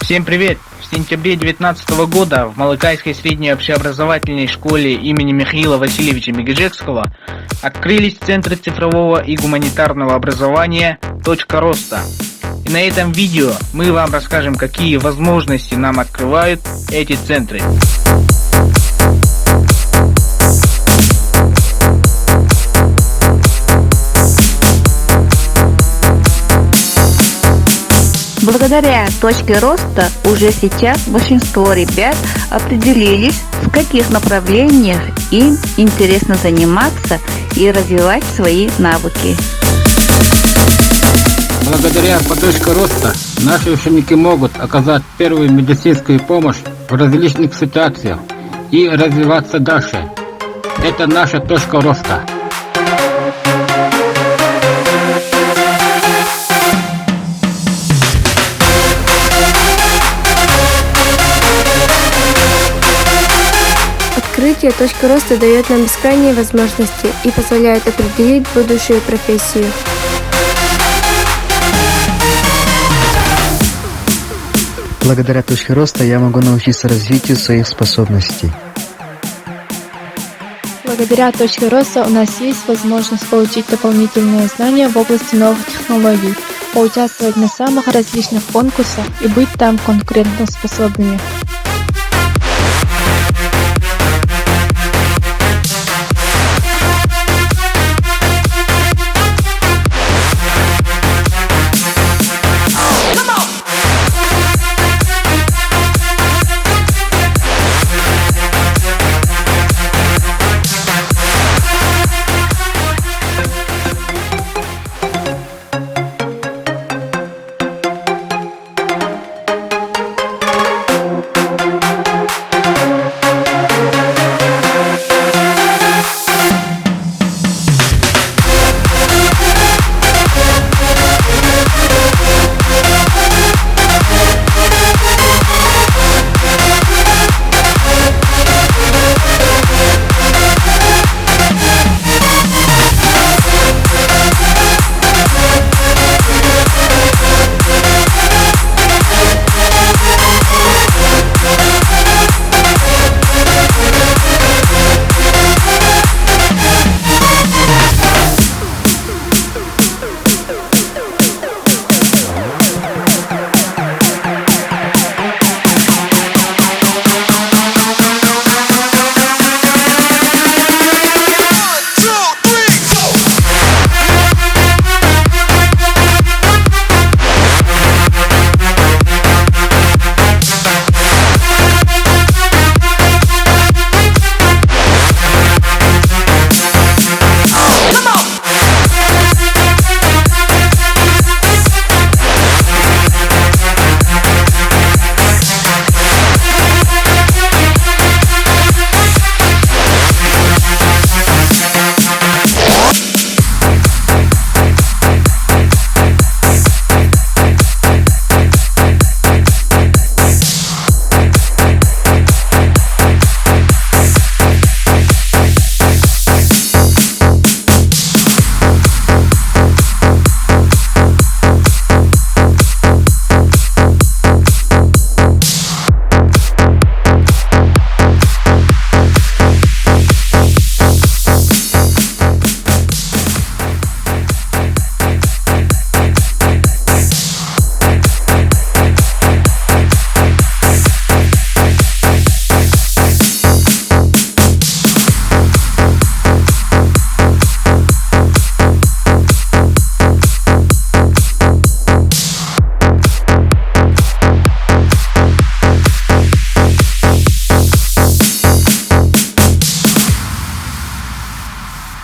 Всем привет! В сентябре 2019 года в Малыкайской средней общеобразовательной школе имени Михаила Васильевича Мегежекского открылись центры цифрового и гуманитарного образования «Точка роста». И на этом видео мы вам расскажем, какие возможности нам открывают эти центры. Благодаря точке роста уже сейчас большинство ребят определились, в каких направлениях им интересно заниматься и развивать свои навыки. Благодаря точке роста наши ученики могут оказать первую медицинскую помощь в различных ситуациях и развиваться дальше. Это наша точка роста. Открытие точки роста дает нам бескрайние возможности и позволяет определить будущую профессию. Благодаря точке роста я могу научиться развитию своих способностей. Благодаря точке роста у нас есть возможность получить дополнительные знания в области новых технологий, поучаствовать на самых различных конкурсах и быть там конкурентоспособными.